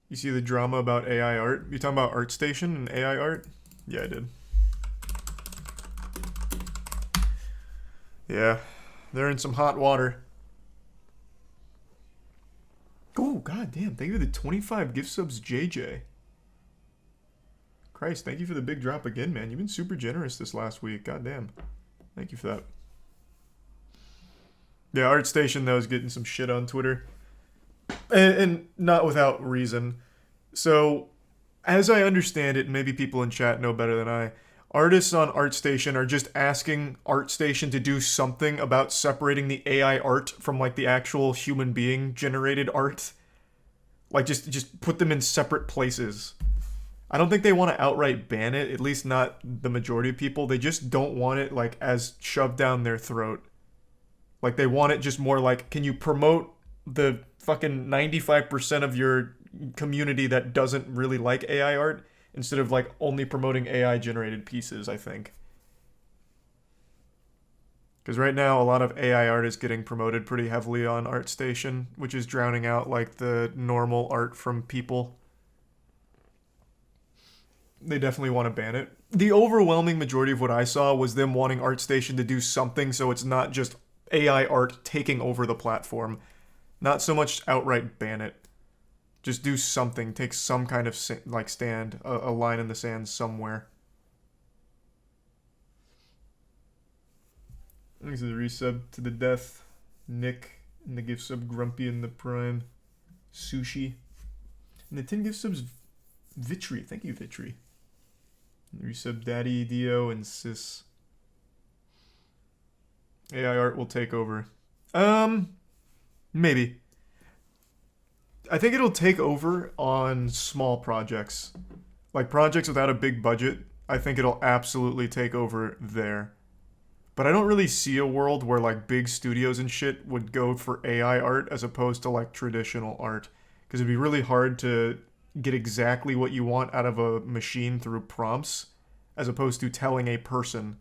You see the drama about AI art? You talking about Artstation and AI art? Yeah, I did. Yeah, they're in some hot water. Oh, god damn. Thank you for the 25 gift subs, JJ. Christ, thank you for the big drop again, man. You've been super generous this last week. God damn. Thank you for that. Yeah, Artstation, though, is getting some shit on Twitter. And not without reason. So, as I understand it, and maybe people in chat know better than I, artists on Artstation are just asking Artstation to do something about separating the AI art from like the actual human being generated art. Like just put them in separate places. I don't think they want to outright ban it, at least not the majority of people. They just don't want it like as shoved down their throat. Like they want it just more like, can you promote the fucking 95% of your community that doesn't really like AI art instead of like only promoting AI generated pieces, I think. Because right now a lot of AI art is getting promoted pretty heavily on ArtStation, which is drowning out like the normal art from people. They definitely want to ban it. The overwhelming majority of what I saw was them wanting ArtStation to do something so it's not just AI art taking over the platform. Not so much outright ban it. Just do something. Take some kind of like stand, a line in the sand somewhere. Thanks for the resub to the death. Nick and the gift sub. Grumpy in the prime. Sushi. And the 10 gift subs. Vitri. Thank you, Vitri. Resub Daddy, Dio, and Sis. AI art will take over. Maybe. I think it'll take over on small projects. Like projects without a big budget, I think it'll absolutely take over there. But I don't really see a world where like big studios and shit would go for AI art as opposed to like traditional art. Because it'd be really hard to get exactly what you want out of a machine through prompts as opposed to telling a person,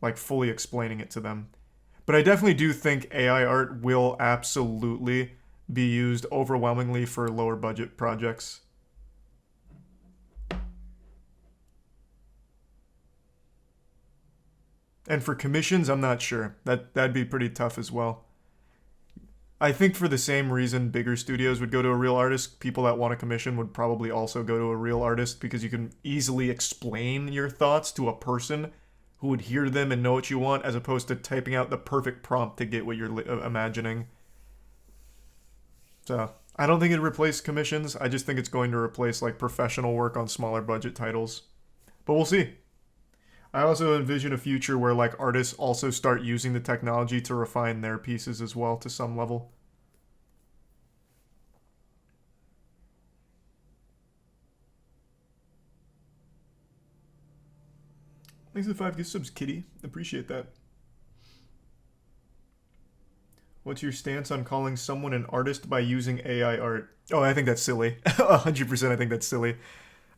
like fully explaining it to them. But I definitely do think AI art will absolutely be used overwhelmingly for lower budget projects. And for commissions, I'm not sure. That'd be pretty tough as well. I think for the same reason bigger studios would go to a real artist, people that want a commission would probably also go to a real artist because you can easily explain your thoughts to a person who would hear them and know what you want as opposed to typing out the perfect prompt to get what you're imagining. So, I don't think it'd replace commissions. I just think it's going to replace like professional work on smaller budget titles. But we'll see. I also envision a future where like artists also start using the technology to refine their pieces as well to some level. Thanks for the 5 gift subs, Kitty. Appreciate that. What's your stance on calling someone an artist by using AI art? Oh, I think that's silly. 100% I think that's silly.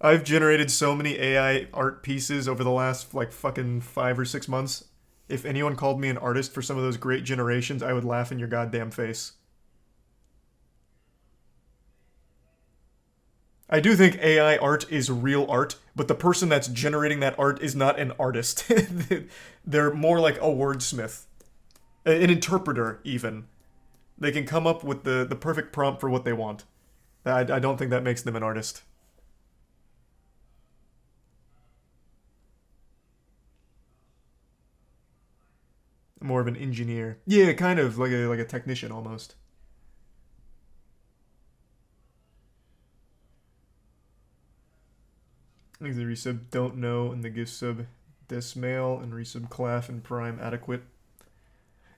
I've generated so many AI art pieces over the last like fucking 5 or 6 months. If anyone called me an artist for some of those great generations, I would laugh in your goddamn face. I do think AI art is real art, but the person that's generating that art is not an artist. They're more like a wordsmith, an interpreter, even. They can come up with the perfect prompt for what they want. I don't think that makes them an artist. More of an engineer. Yeah, kind of like a technician almost. I think the resub don't know and the gift sub Desmail and resub Claff and Prime adequate.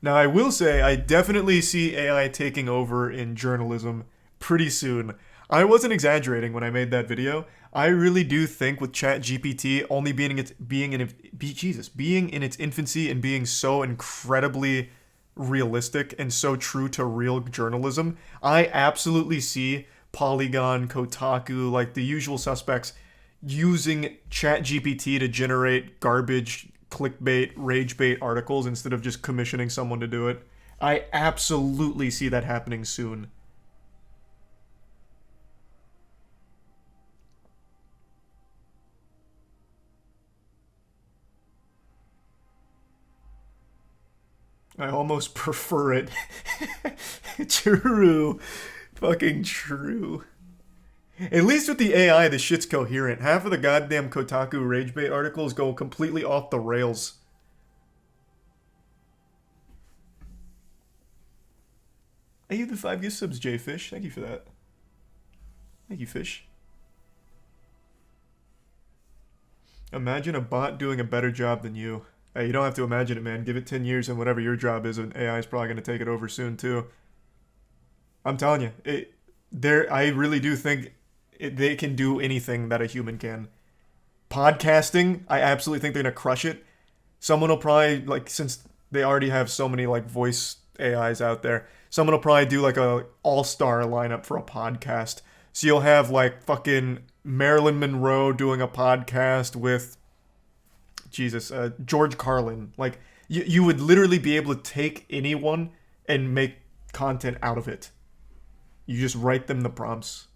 Now I will say I definitely see AI taking over in journalism pretty soon. I wasn't exaggerating when I made that video. I really do think with ChatGPT only being in its infancy and being so incredibly realistic and so true to real journalism, I absolutely see Polygon, Kotaku, like the usual suspects using ChatGPT to generate garbage, clickbait, rage bait articles instead of just commissioning someone to do it. I absolutely see that happening soon. I almost prefer it. True. Fucking true. At least with the AI, the shit's coherent. Half of the goddamn Kotaku rage bait articles go completely off the rails. Hey, you the 5 gift subs, J-Fish. Thank you for that. Thank you, Fish. Imagine a bot doing a better job than you. Hey, you don't have to imagine it, man. Give it 10 years and whatever your job is, an AI is probably going to take it over soon, too. I'm telling you, I really do think they can do anything that a human can. Podcasting, I absolutely think they're going to crush it. Someone will probably, like, since they already have so many, like, voice AIs out there, someone will probably do, like, a all-star lineup for a podcast. So you'll have, like, fucking Marilyn Monroe doing a podcast with George Carlin. Like, you would literally be able to take anyone and make content out of it. You just write them the prompts.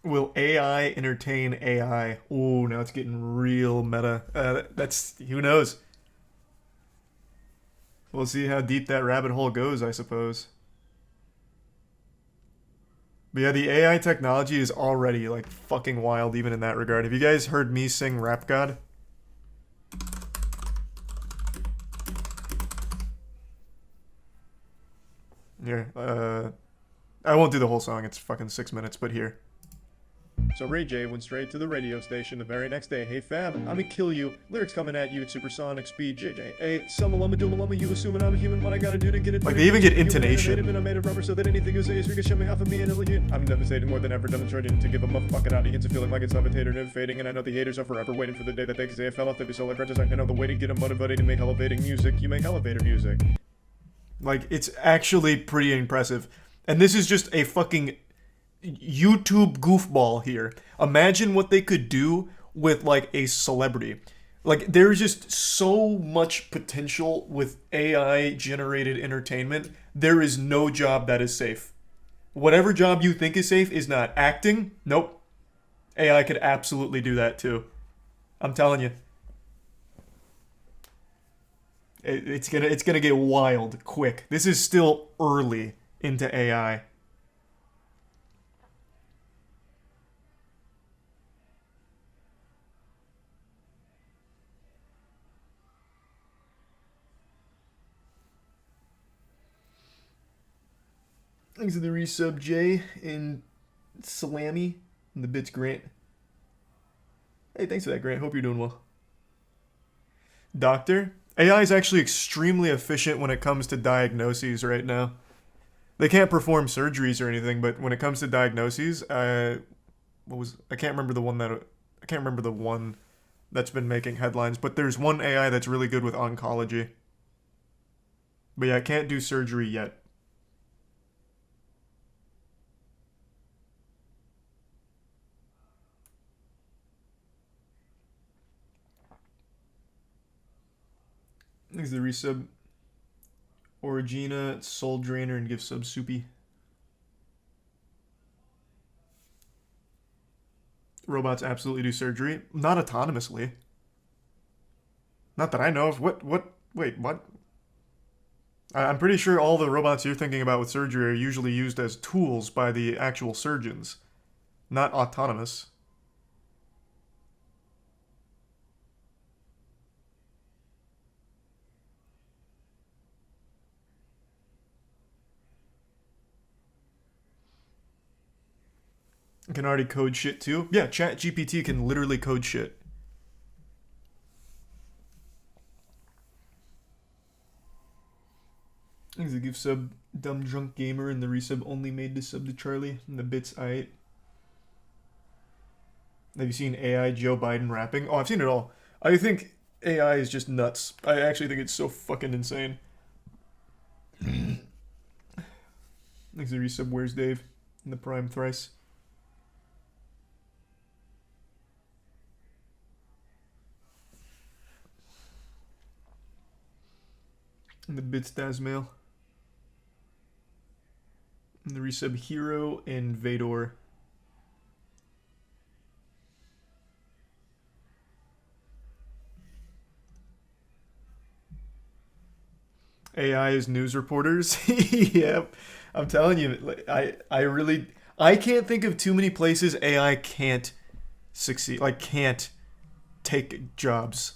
Will AI entertain AI? Ooh, now it's getting real meta. That's, who knows? We'll see how deep that rabbit hole goes, I suppose. But yeah, the AI technology is already like fucking wild even in that regard. Have you guys heard me sing Rap God? Here, I won't do the whole song, it's fucking 6 minutes, but here. So Ray J went straight to the radio station the very next day. Hey fam, I'ma kill you. Lyrics coming at you at supersonic speed. JJ, hey, sumalama doomalama, you assuming I'm a human. What I gotta do to get it? Like they even get intonation. I made of rubber so that anything you say is ricocheting off of me and elegant. I'm devastated more than ever, demonstrating to give a motherfucking audience a feeling like it's levitated and fading. And I know the haters are forever waiting for the day that they can say I fell off. They be so like I know the way to get them motivated to make elevating music. You make elevator music. Like it's actually pretty impressive. And this is just a fucking YouTube goofball here. Imagine what they could do with like a celebrity. Like there's just so much potential with AI generated entertainment. There is no job that is safe. Whatever job you think is safe is not. Acting? Nope. AI could absolutely do that too. I'm telling you. It's gonna get wild quick. This is still early into AI. Thanks to the resub Jay and Salami and the bits Grant. Hey, thanks for that, Grant. Hope you're doing well. Doctor, AI is actually extremely efficient when it comes to diagnoses right now. They can't perform surgeries or anything, but when it comes to diagnoses, I can't remember the one that's been making headlines, but there's one AI that's really good with oncology. But yeah, I can't do surgery yet. Thanks to the resub. Origina, Soul Drainer, and give sub Soupy. Robots absolutely do surgery. Not autonomously. Not that I know of. Wait, what? I'm pretty sure all the robots you're thinking about with surgery are usually used as tools by the actual surgeons. Not autonomous. Can already code shit too? Yeah, ChatGPT can literally code shit. Thanks to give sub Dumb Drunk Gamer and the resub only made to sub to Charlie and the bits I. Have you seen AI Joe Biden rapping? Oh, I've seen it all. I think AI is just nuts. I actually think it's so fucking insane. Thanks to resub Where's Dave and the Prime thrice. And the bits Dazmail. And the resub Hero and Vador. AI is news reporters. Yep. I'm telling you, like, I can't think of too many places AI can't succeed, like can't take jobs.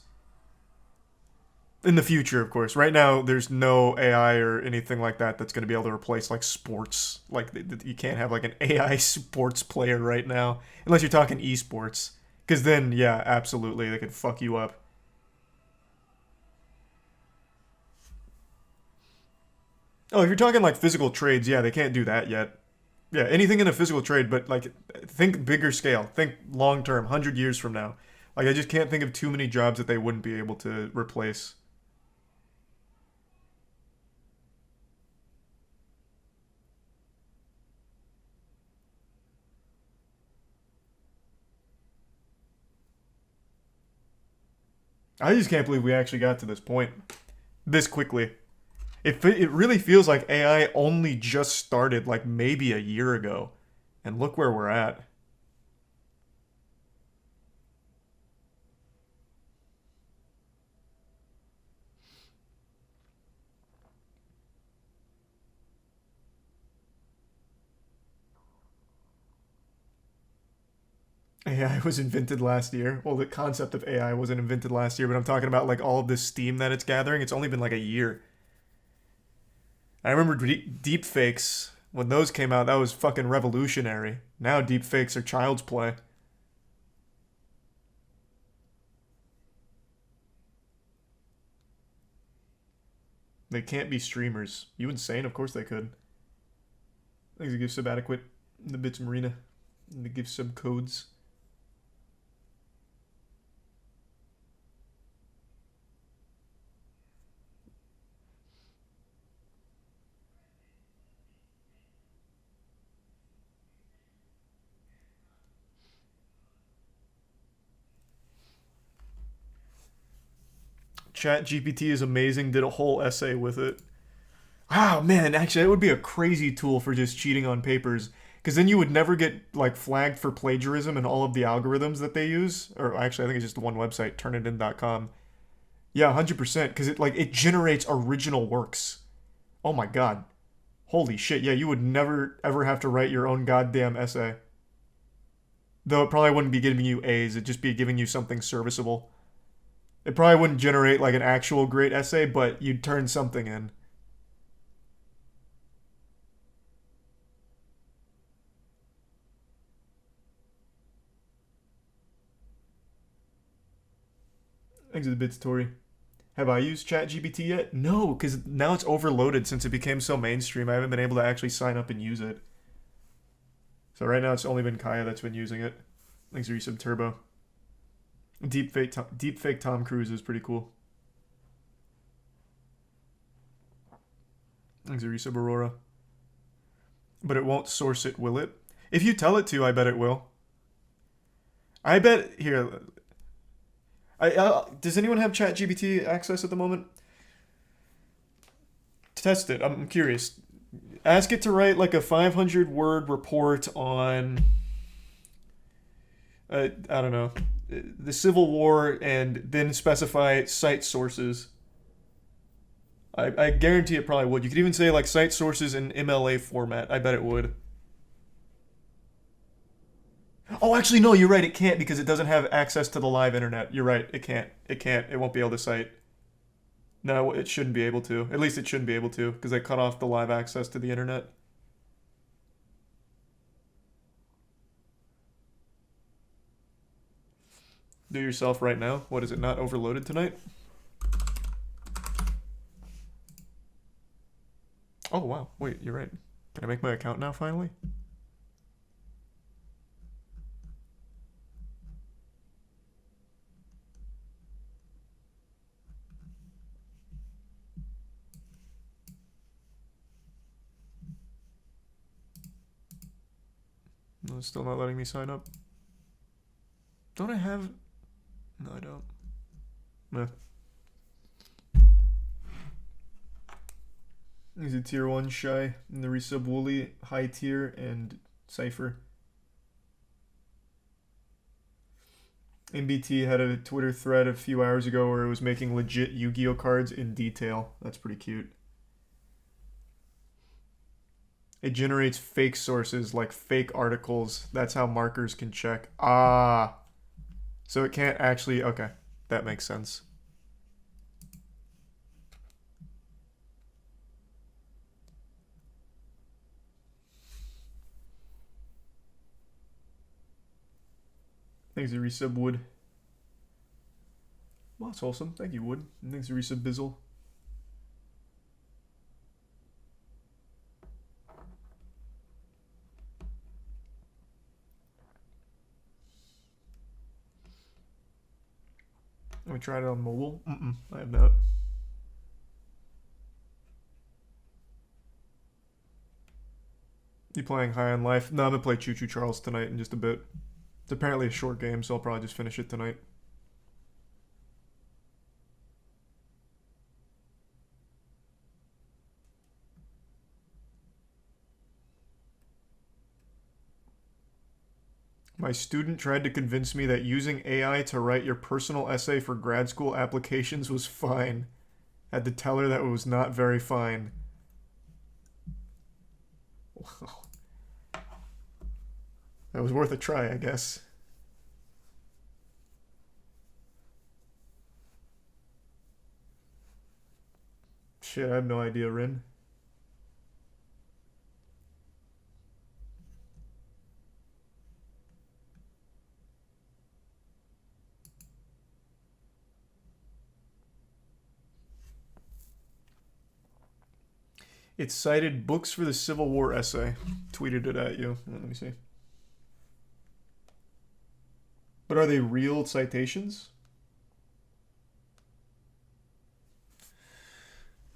In the future, of course. Right now, there's no AI or anything like that that's going to be able to replace like sports. Like you can't have like an AI sports player right now, unless you're talking esports. Because then, yeah, absolutely, they could fuck you up. Oh, if you're talking like physical trades, yeah, they can't do that yet. Yeah, anything in a physical trade, but like think bigger scale, think long term, 100 years from now. Like I just can't think of too many jobs that they wouldn't be able to replace. I just can't believe we actually got to this point this quickly. It really feels like AI only just started like maybe a year ago, and look where we're at. AI was invented last year. Well, the concept of AI wasn't invented last year, but I'm talking about like all of this steam that it's gathering. It's only been like a year. I remember deep fakes when those came out. That was fucking revolutionary. Now deep fakes are child's play. They can't be streamers. You insane? Of course they could. Things to give sub adequate the bits marina. And to give sub codes. ChatGPT is amazing. Did a whole essay with it. Oh man, actually, that would be a crazy tool for just cheating on papers. Because then you would never get like flagged for plagiarism in all of the algorithms that they use. Or actually, I think it's just one website, turnitin.com. Yeah, 100%. Because it generates original works. Oh my god. Holy shit. Yeah, you would never ever have to write your own goddamn essay. Though it probably wouldn't be giving you A's. It'd just be giving you something serviceable. It probably wouldn't generate like an actual great essay, but you'd turn something in. Exit the bits, Tori. Have I used ChatGPT yet? No, because now it's overloaded since it became so mainstream. I haven't been able to actually sign up and use it. So right now it's only been Kaya that's been using it. Thanks for resub Turbo. Deep fake Tom Cruise is pretty cool. Thanks for resub Aurora. But it won't source it, will it? If you tell it to, I bet it will. I bet here. Does anyone have ChatGPT access at the moment? Test it. I'm curious. Ask it to write like a 500 word report on I don't know, the Civil War, and then specify site sources. I guarantee it probably would. You could even say like site sources in MLA format. I bet it would. Oh, actually, no, you're right. It can't because it doesn't have access to the live internet. You're right. It can't. It can't. It won't be able to cite. No, it shouldn't be able to. At least it shouldn't be able to because they cut off the live access to the internet. Do yourself right now. What is it? Not overloaded tonight? Oh wow. Wait, you're right. Can I make my account now finally? No, it's still not letting me sign up. Don't I have? No, I don't. Nah. He's a tier 1 shy in the resub Wooly, high tier, and Cypher. MBT had a Twitter thread a few hours ago where it was making legit Yu-Gi-Oh cards in detail. That's pretty cute. It generates fake sources like fake articles. That's how markers can check. Ah. So it can't actually... Okay. That makes sense. Thanks, Resub Wood. Well, that's wholesome. Thank you, Wood. And thanks, Resub Bizzle. Have we tried it on mobile? I have not. You playing High on Life? No, I'm gonna play Choo Choo Charles tonight in just a bit. It's apparently a short game, so I'll probably just finish it tonight. My student tried to convince me that using AI to write your personal essay for grad school applications was fine. Had to tell her that it was not very fine. Wow. That was worth a try, I guess. Shit, I have no idea, Rin. It cited books for the Civil War essay. Tweeted it at you. Let me see. But are they real citations?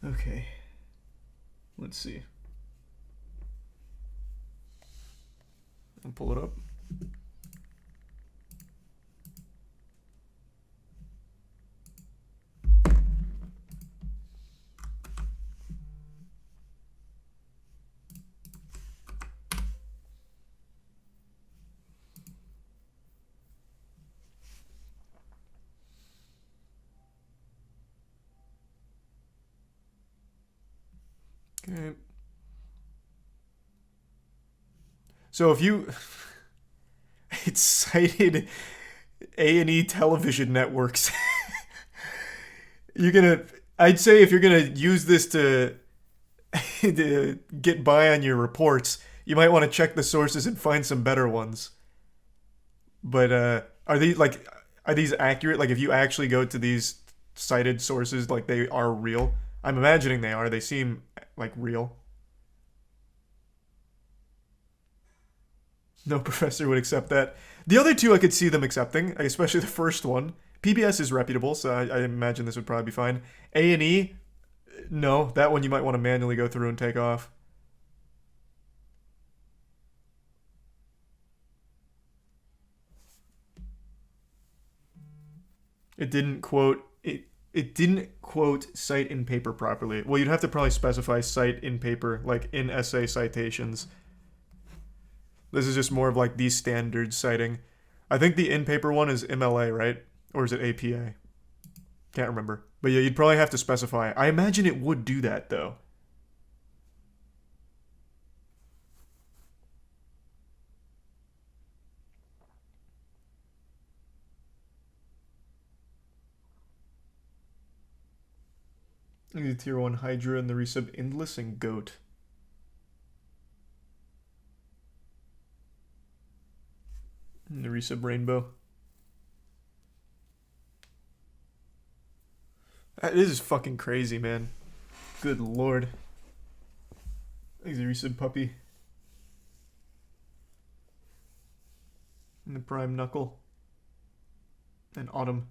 Okay. Let's see. I'll pull it up. Okay. So if you... It cited A&E television networks. You're gonna... I'd say if you're gonna use this to get by on your reports, you might want to check the sources and find some better ones. But are these accurate? Like if you actually go to these cited sources, like they are real? I'm imagining they are. They seem like real. No professor would accept that. The other two I could see them accepting, especially the first one. PBS is reputable, so I imagine this would probably be fine. A&E, no, that one you might want to manually go through and take off. It didn't quote it didn't quote cite in paper properly. Well, you'd have to probably specify cite in paper, like in essay citations. This is just more of like the standard citing. I think the in paper one is MLA, right? Or is it APA? Can't remember. But yeah, you'd probably have to specify. I imagine it would do that though. The tier 1 Hydra and the resub Endless and Goat. And the resub Rainbow. This is fucking crazy, man. Good lord. Thanks, the resub Puppy. And the Prime Knuckle. And Autumn.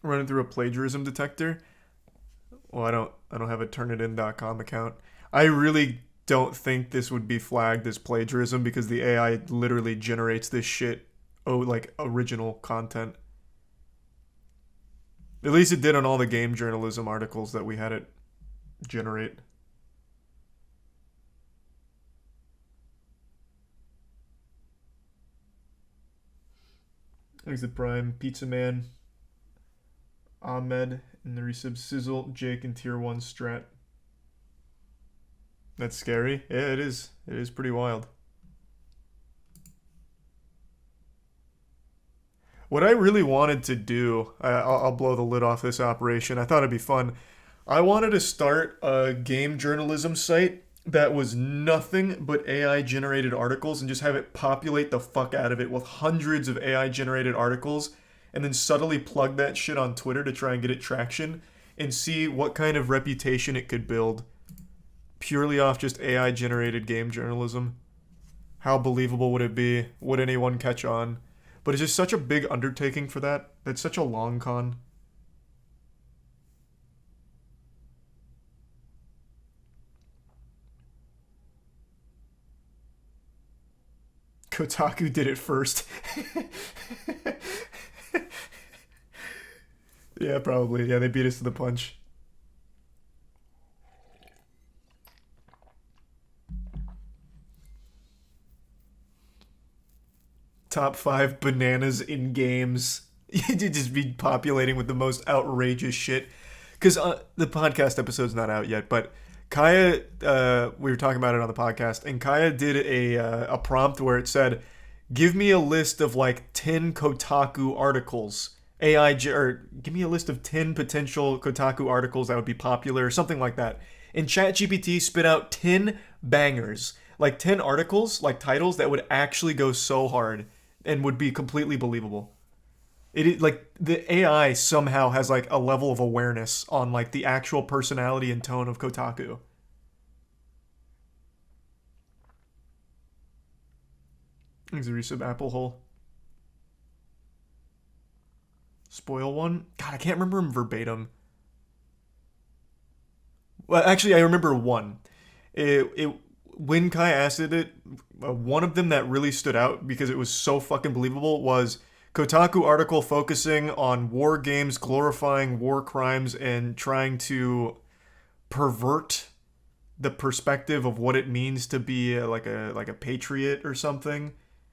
Running through a plagiarism detector. Well, I don't have a turnitin.com account. I really don't think this would be flagged as plagiarism because the AI literally generates this shit like original content. At least it did on all the game journalism articles that we had it generate. There's the Prime, Pizza Man, Ahmed, and the resub Sizzle, Jake, and Tier 1 Strat. That's scary. Yeah, it is. It is pretty wild. What I really wanted to do, I'll blow the lid off this operation. I thought it'd be fun. I wanted to start a game journalism site that was nothing but AI generated articles and just have it populate the fuck out of it with hundreds of AI generated articles and then subtly plug that shit on Twitter to try and get it traction and see what kind of reputation it could build purely off just AI generated game journalism. How believable would it be? Would anyone catch on? But it's just such a big undertaking for that. That's such a long con. Kotaku did it first. Yeah, probably. Yeah, they beat us to the punch. Top 5 bananas in games. You'd just be populating with the most outrageous shit. Because the podcast episode's not out yet, but Kaya, we were talking about it on the podcast, and Kaya did a prompt where it said, give me a list of like 10 Kotaku articles. Or give me a list of 10 potential Kotaku articles that would be popular, or something like that. And ChatGPT spit out 10 bangers. Like 10 articles, like titles that would actually go so hard and would be completely believable. Like the AI somehow has like a level of awareness on like the actual personality and tone of Kotaku. Thanks a resub Apple Hole. Spoil one? God, I can't remember him verbatim. Well, actually, I remember one. When Kai asked it, one of them that really stood out because it was so fucking believable was Kotaku article focusing on war games, glorifying war crimes, and trying to pervert the perspective of what it means to be like a patriot or something.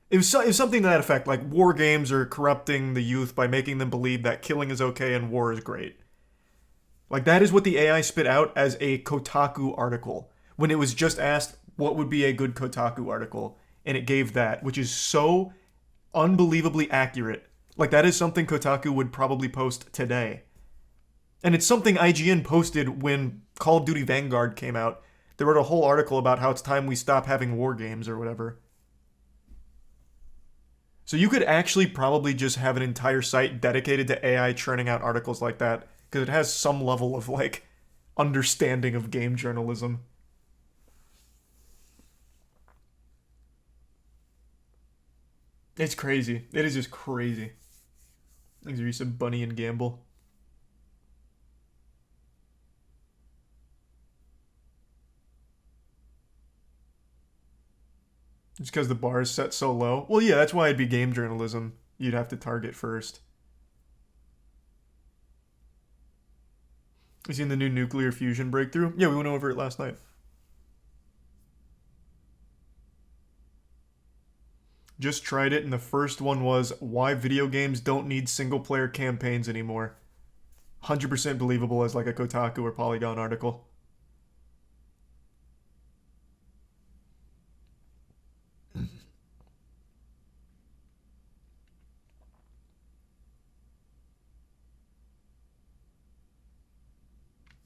It was something to that effect, like war games are corrupting the youth by making them believe that killing is okay and war is great. Like that is what the AI spit out as a Kotaku article when it was just asked what would be a good Kotaku article, and it gave that, which is so unbelievably accurate. Like that is something Kotaku would probably post today. And it's something IGN posted when Call of Duty Vanguard came out. They wrote a whole article about how it's time we stop having war games or whatever. So you could actually probably just have an entire site dedicated to AI churning out articles like that because it has some level of like understanding of game journalism. It's crazy. It is just crazy. Things are used to Bunny and Gamble. Just because the bar is set so low. Well, yeah, that's why it'd be game journalism. You'd have to target first. You seen the new nuclear fusion breakthrough? Yeah, we went over it last night. Just tried it, and the first one was why video games don't need single player campaigns anymore. 100% believable as like a Kotaku or Polygon article.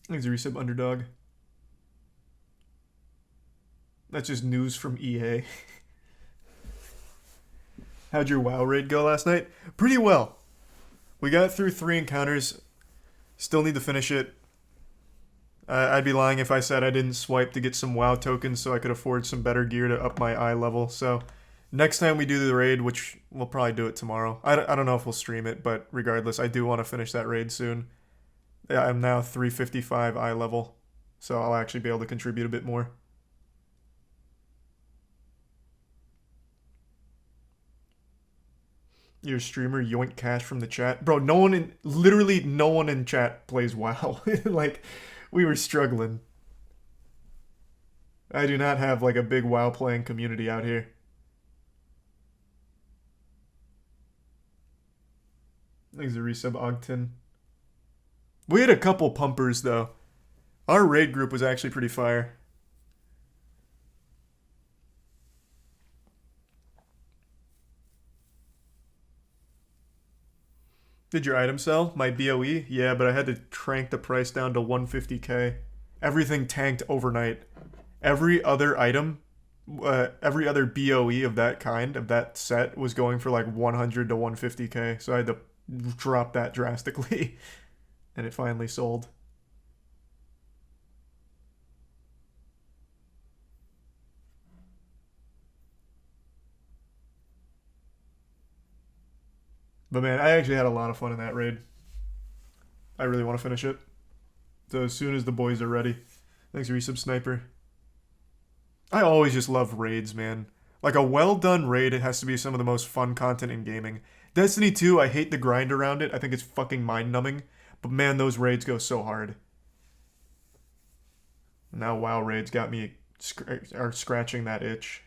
Thanks, resub Underdog. That's just news from EA. How'd your WoW raid go last night? Pretty well. We got through 3 encounters. Still need to finish it. I'd be lying if I said I didn't swipe to get some WoW tokens so I could afford some better gear to up my eye level. So next time we do the raid, which we'll probably do it tomorrow. I don't know if we'll stream it, but regardless, I do want to finish that raid soon. Yeah, I'm now 355 eye level, so I'll actually be able to contribute a bit more. Your streamer yoink cash from the chat. Bro, literally no one in chat plays WoW. Like, we were struggling. I do not have like a big WoW playing community out here. Thanks to resub Ogton. We had a couple pumpers though. Our raid group was actually pretty fire. Did your item sell? My BOE? Yeah, but I had to crank the price down to 150k. Everything tanked overnight. Every other item, every other BOE of that kind, of that set, was going for like 100 to 150k. So I had to drop that drastically. And it finally sold. But man, I actually had a lot of fun in that raid. I really want to finish it. So as soon as the boys are ready. Thanks for resub sniper. I always just love raids, man. Like a well done raid, it has to be some of the most fun content in gaming. Destiny 2, I hate the grind around it. I think it's fucking mind numbing. But man, those raids go so hard. Now WoW raids got me scratching that itch.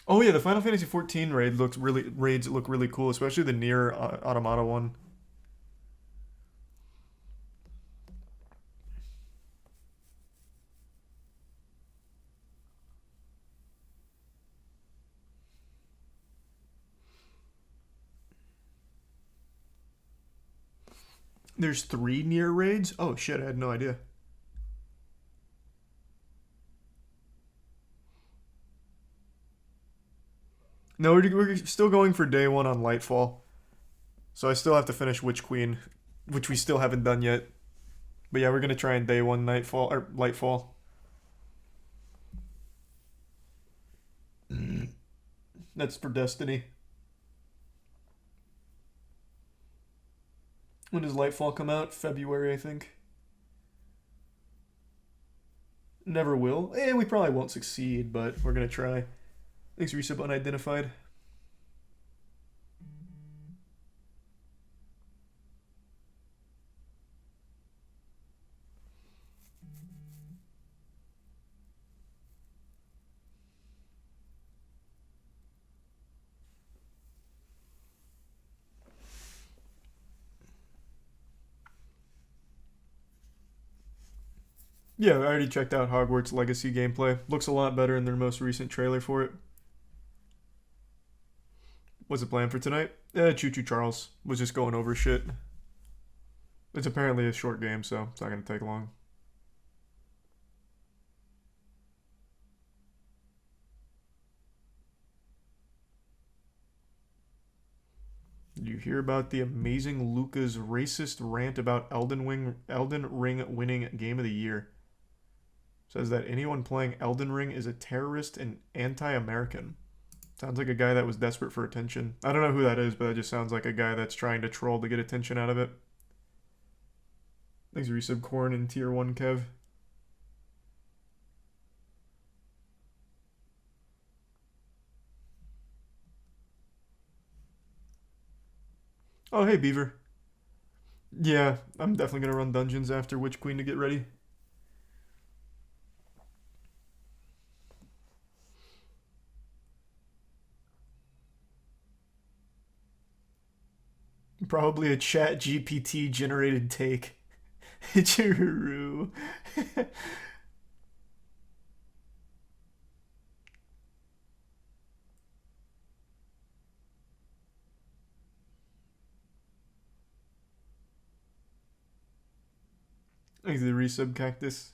Oh yeah, the Final Fantasy XIV raids look really cool, especially the Nier Automata one. There's 3 Nier raids? Oh shit, I had no idea. No, we're still going for day 1 on Lightfall. So I still have to finish Witch Queen, which we still haven't done yet. But yeah, we're gonna try and day 1 Nightfall or Lightfall. That's for Destiny. When does Lightfall come out? February, I think. Never will. We probably won't succeed, but we're gonna try. Thanks, resub unidentified. Yeah, I already checked out Hogwarts Legacy gameplay. Looks a lot better in their most recent trailer for it. What's the plan for tonight? Choo Choo Charles was just going over shit. It's apparently a short game, so it's not going to take long. Did you hear about the amazing Luca's racist rant about Elden Ring winning Game of the Year? Says that anyone playing Elden Ring is a terrorist and anti-American. Sounds like a guy that was desperate for attention. I don't know who that is, but that just sounds like a guy that's trying to troll to get attention out of it. Thanks for resub corn in tier 1, Kev. Oh, hey, Beaver. Yeah, I'm definitely going to run dungeons after Witch Queen to get ready. Probably a ChatGPT generated take. True. Like the resub cactus.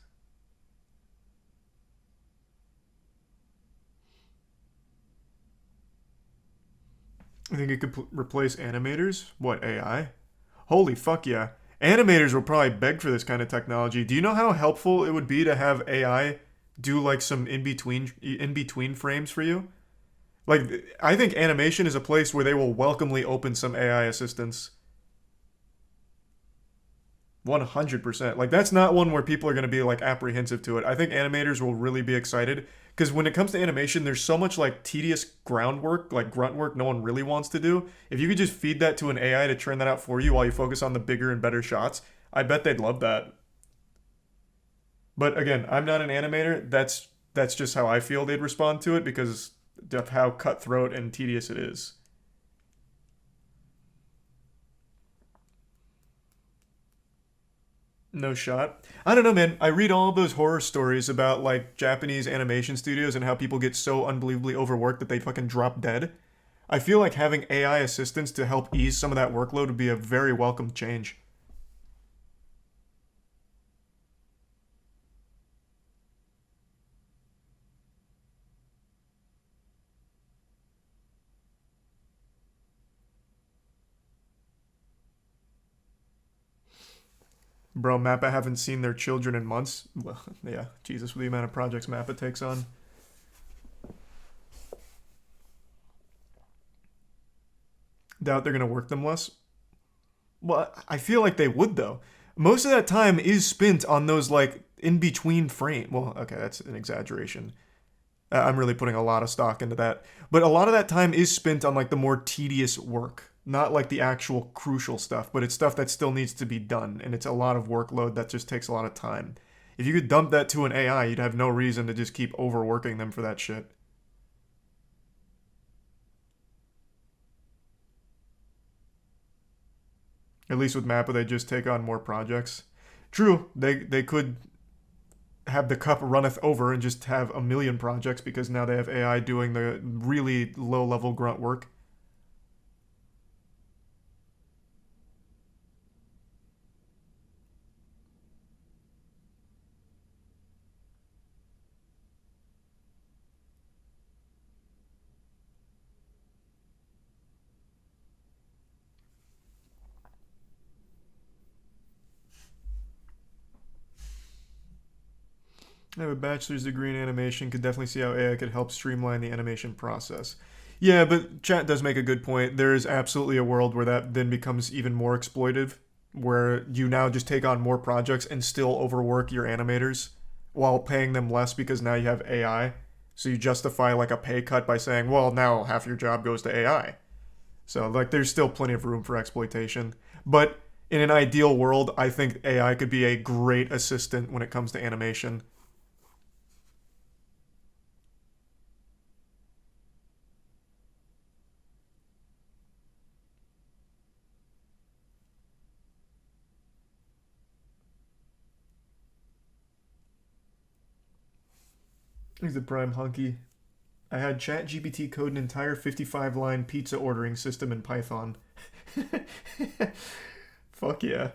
I think it could replace animators. What, AI? Holy fuck yeah. Animators will probably beg for this kind of technology. Do you know how helpful it would be to have AI do like some in between frames for you? Like I think animation is a place where they will welcomely open some AI assistance. 100%. Like that's not one where people are going to be like apprehensive to it. I think animators will really be excited because when it comes to animation, there's so much like tedious groundwork, like grunt work no one really wants to do. If you could just feed that to an AI to turn that out for you while you focus on the bigger and better shots, I bet they'd love that. But again, I'm not an animator. That's just how I feel they'd respond to it because of how cutthroat and tedious it is. No shot. I don't know, man. I read all those horror stories about like Japanese animation studios and how people get so unbelievably overworked that they fucking drop dead. I feel like having AI assistants to help ease some of that workload would be a very welcome change. Bro, Mappa haven't seen their children in months. Well, yeah, Jesus, with the amount of projects Mappa takes on. Doubt they're gonna work them less. Well, I feel like they would though. Most of that time is spent on those like in between frame. Well, okay, that's an exaggeration. I'm really putting a lot of stock into that. But a lot of that time is spent on like the more tedious work, not like the actual crucial stuff, but it's stuff that still needs to be done, and it's a lot of workload that just takes a lot of time. If you could dump that to an AI, you'd have no reason to just keep overworking them for that shit. At least with Mappa, they just take on more projects. True, they could have the cup runneth over and just have a million projects because now they have AI doing the really low level grunt work. I have a bachelor's degree in animation, could definitely see how AI could help streamline the animation process. Yeah, but chat does make a good point. There is absolutely a world where that then becomes even more exploitive, where you now just take on more projects and still overwork your animators while paying them less because now you have AI. So you justify like a pay cut by saying, well, now half your job goes to AI. So like there's still plenty of room for exploitation. But in an ideal world, I think AI could be a great assistant when it comes to animation. He's the prime hunky. I had ChatGPT code an entire 55-line pizza ordering system in Python. Fuck yeah.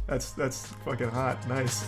That's fucking hot. Nice.